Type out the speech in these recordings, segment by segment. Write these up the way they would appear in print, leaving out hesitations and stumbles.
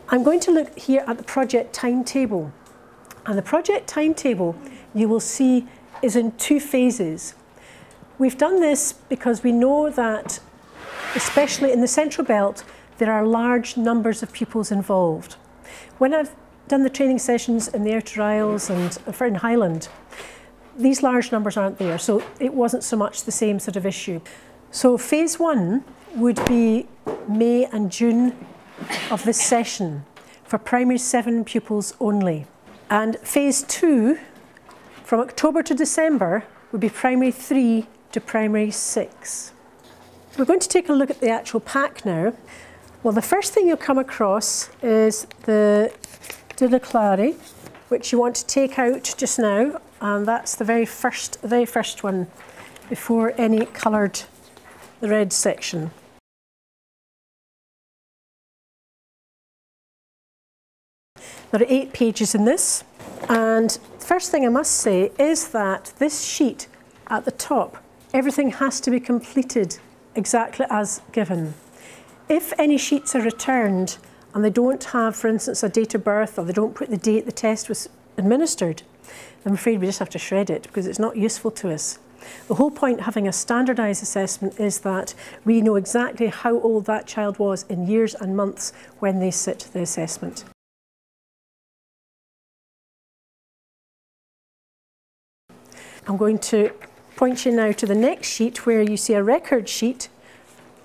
I'm going to look here at the project timetable. And the project timetable, you will see, is in 2 phases. We've done this because we know that, especially in the Central Belt, there are large numbers of pupils involved. When I've done the training sessions in the Outer Isles and in Highland, these large numbers aren't there, so it wasn't so much the same sort of issue. So phase 1 would be May and June of this session for primary 7 pupils only. And phase 2, from October to December, would be primary 3 to primary 6. We're going to take a look at the actual pack now. Well, the first thing you'll come across is the Gaelic, which you want to take out just now, and that's the very first one before any coloured, the red section. There are 8 pages in this, and the first thing I must say is that this sheet at the top, everything has to be completed exactly as given. If any sheets are returned and they don't have, for instance, a date of birth, or they don't put the date the test was administered, I'm afraid we just have to shred it because it's not useful to us. The whole point of having a standardised assessment is that we know exactly how old that child was in years and months when they sit the assessment. I'm going to point you now to the next sheet where you see a record sheet,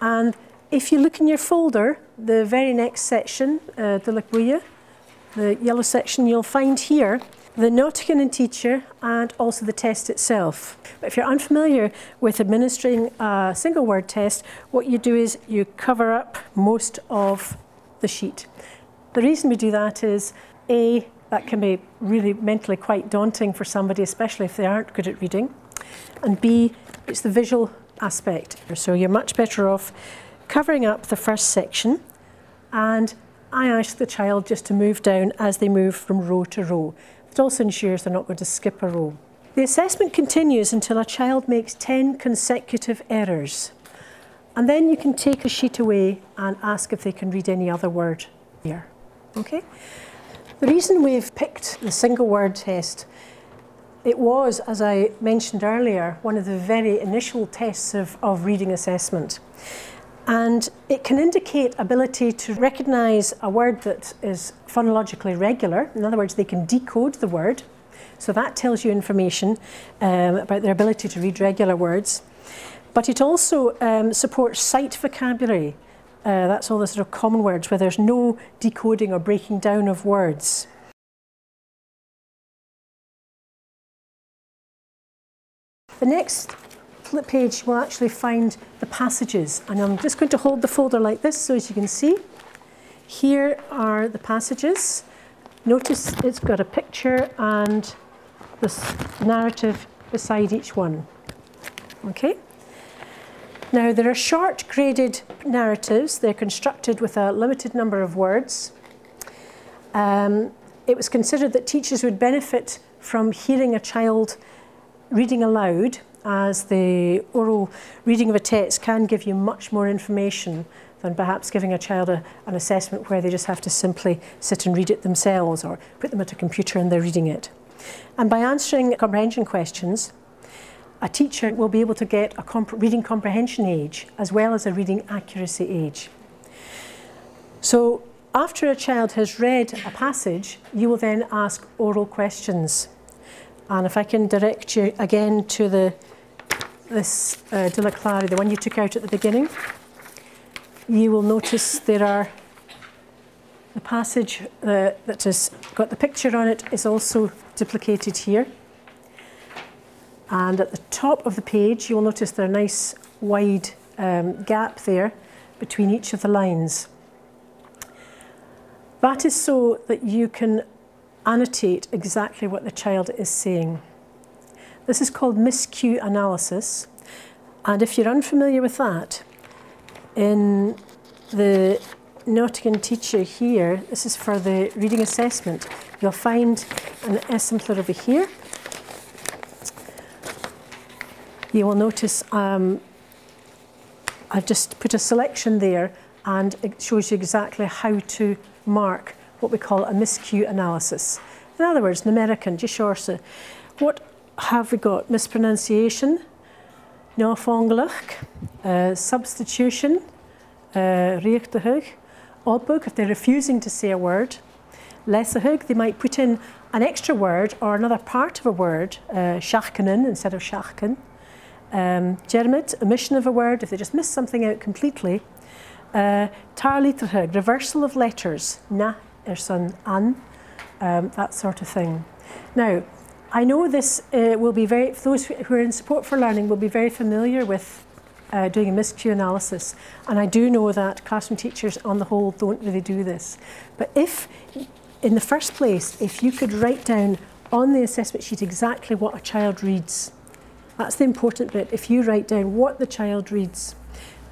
and if you look in your folder, the very next section, the yellow section, you'll find here the Nottingham and teacher and also the test itself. But if you're unfamiliar with administering a single word test, what you do is you cover up most of the sheet. The reason we do that is, A, that can be really mentally quite daunting for somebody, especially if they aren't good at reading, and B, it's the visual aspect. So you're much better off covering up the first section, and I ask the child just to move down as they move from row to row. It also ensures they're not going to skip a row. The assessment continues until a child makes 10 consecutive errors, and then you can take a sheet away and ask if they can read any other word here. Okay? The reason we've picked the single word test, it was, as I mentioned earlier, one of the very initial tests of reading assessment. And it can indicate ability to recognise a word that is phonologically regular. In other words, they can decode the word. So that tells you information about their ability to read regular words. But it also supports sight vocabulary. That's all the sort of common words where there's no decoding or breaking down of words. The next flip page will actually find the passages, and I'm just going to hold the folder like this so as you can see. Here are the passages. Notice it's got a picture and this narrative beside each one. Okay? Now there are short graded narratives. They're constructed with a limited number of words. It was considered that teachers would benefit from hearing a child reading aloud, as the oral reading of a text can give you much more information than perhaps giving a child an assessment where they just have to simply sit and read it themselves or put them at a computer and they're reading it. And by answering comprehension questions, a teacher will be able to get a reading comprehension age as well as a reading accuracy age. So after a child has read a passage, you will then ask oral questions. And if I can direct you again to this Gaelic, the one you took out at the beginning, you will notice there are the passage that has got the picture on it is also duplicated here. And at the top of the page, you'll notice there's a nice wide gap there between each of the lines. That is so that you can annotate exactly what the child is saying. This is called miscue analysis, and if you're unfamiliar with that, in the Nottingham teacher here, this is for the reading assessment, you'll find an exemplar over here. You will notice I've just put a selection there, and it shows you exactly how to mark what we call a miscue analysis. In other words, American, Gishorsha. What have we got? Mispronunciation, náfángalach, substitution, riachtathug, obbug, if they're refusing to say a word. Lesahug, they might put in an extra word or another part of a word, shachkanin instead of shachkan. Germid, omission of a word, if they just miss something out completely. Tarliterhug, reversal of letters, na, erson, an, that sort of thing. Now, I know this will be those who are in support for learning will be very familiar with doing a miscue analysis. And I do know that classroom teachers on the whole don't really do this. But if, in the first place, if you could write down on the assessment sheet exactly what a child reads, that's the important bit. If you write down what the child reads.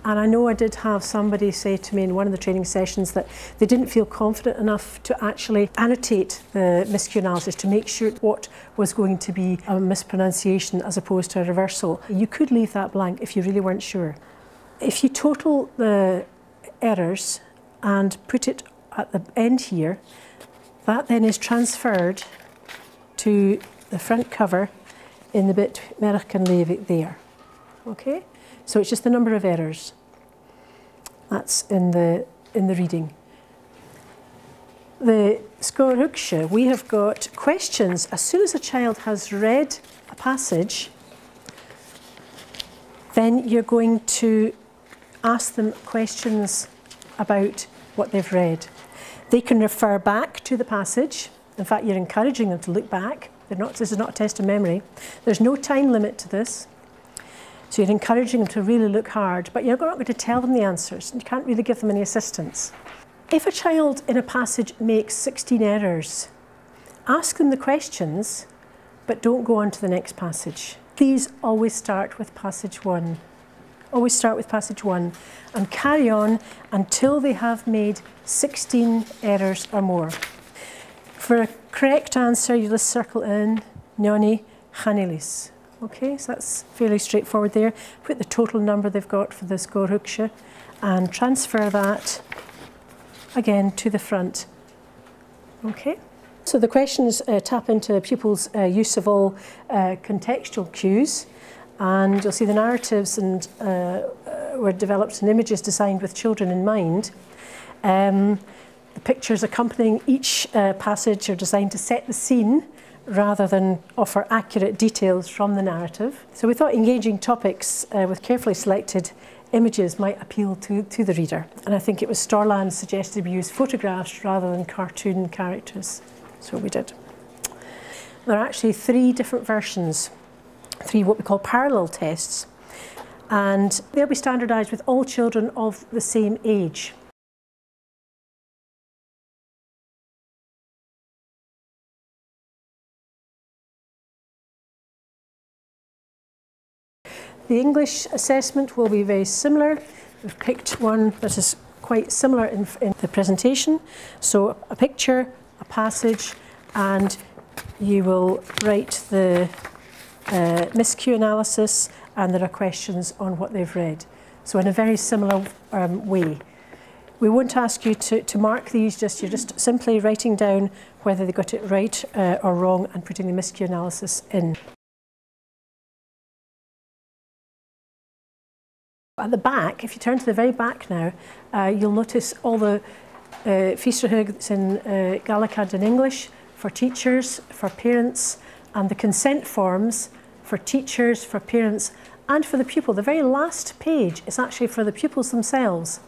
And I know I did have somebody say to me in one of the training sessions that they didn't feel confident enough to actually annotate the miscue analysis to make sure what was going to be a mispronunciation as opposed to a reversal. You could leave that blank if you really weren't sure. If you total the errors and put it at the end here, that then is transferred to the front cover in the bit American leave there. Okay? So it's just the number of errors. That's in the reading. The Scoruksha, we have got questions. As soon as a child has read a passage, then you're going to ask them questions about what they've read. They can refer back to the passage. In fact, you're encouraging them to look back. This is not a test of memory. There's no time limit to this. So you're encouraging them to really look hard, but you're not going to tell them the answers. You can't really give them any assistance. If a child in a passage makes 16 errors, ask them the questions, but don't go on to the next passage. Please always start with passage 1. Always start with passage 1 and carry on until they have made 16 errors or more. For a correct answer, you just circle in Nyoni Hanilis. Okay, so that's fairly straightforward there. Put the total number they've got for the Scoruksha and transfer that again to the front. Okay, so the questions tap into the pupils' use of all contextual cues, and you'll see the narratives and were developed and images designed with children in mind. The pictures accompanying each passage are designed to set the scene rather than offer accurate details from the narrative. So we thought engaging topics with carefully selected images might appeal to the reader. And I think it was Storland suggested we use photographs rather than cartoon characters. So we did. There are actually 3 different versions, 3 what we call parallel tests, and they'll be standardised with all children of the same age. The English assessment will be very similar. We've picked one that is quite similar in the presentation. So a picture, a passage, and you will write the miscue analysis, and there are questions on what they've read. So in a very similar way. We won't ask you to mark these, you're just simply writing down whether they got it right or wrong and putting the miscue analysis in. At the back, if you turn to the very back now, you'll notice all the Fístrahug that's in Gaelic and in English for teachers, for parents, and the consent forms for teachers, for parents, and for the pupil. The very last page is actually for the pupils themselves,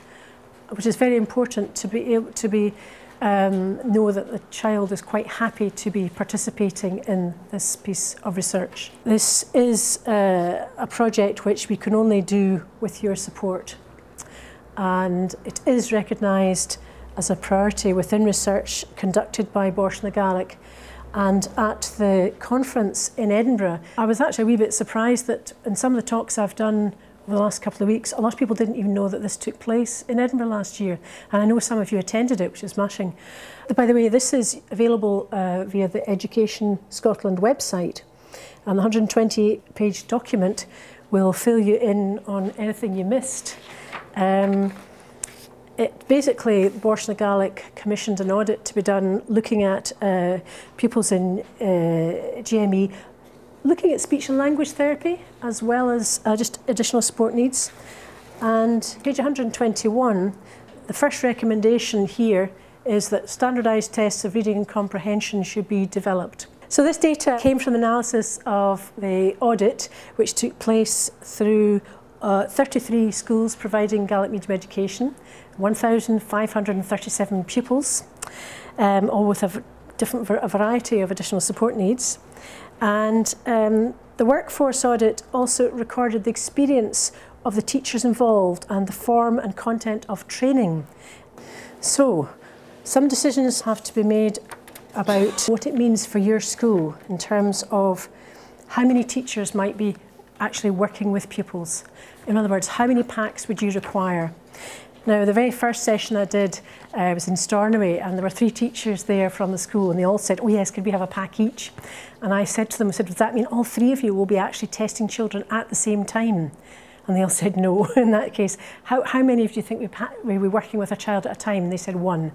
which is very important to be able to know that the child is quite happy to be participating in this piece of research. This is a project which we can only do with your support, and it is recognised as a priority within research conducted by Borscht na Gaelic. And at the conference in Edinburgh, I was actually a wee bit surprised that in some of the talks I've done over the last couple of weeks, a lot of people didn't even know that this took place in Edinburgh last year. And I know some of you attended it, which is smashing. By the way, this is available via the Education Scotland website. And the 120-page document will fill you in on anything you missed. Basically, Borscht and Gaelic commissioned an audit to be done looking at pupils in GME, looking at speech and language therapy as well as just additional support needs. And page 121, the first recommendation here is that standardised tests of reading and comprehension should be developed. So this data came from the analysis of the audit, which took place through 33 schools providing Gaelic medium education, 1,537 pupils, all with a variety of additional support needs. And the workforce audit also recorded the experience of the teachers involved and the form and content of training. So, some decisions have to be made about what it means for your school in terms of how many teachers might be actually working with pupils. In other words, how many packs would you require? Now, the very first session I did was in Stornoway, and there were 3 teachers there from the school, and they all said, oh yes, could we have a pack each? And I said to them, does that mean all 3 of you will be actually testing children at the same time? And they all said no. In that case, how many of you think we'll be working with a child at a time? And they said 1.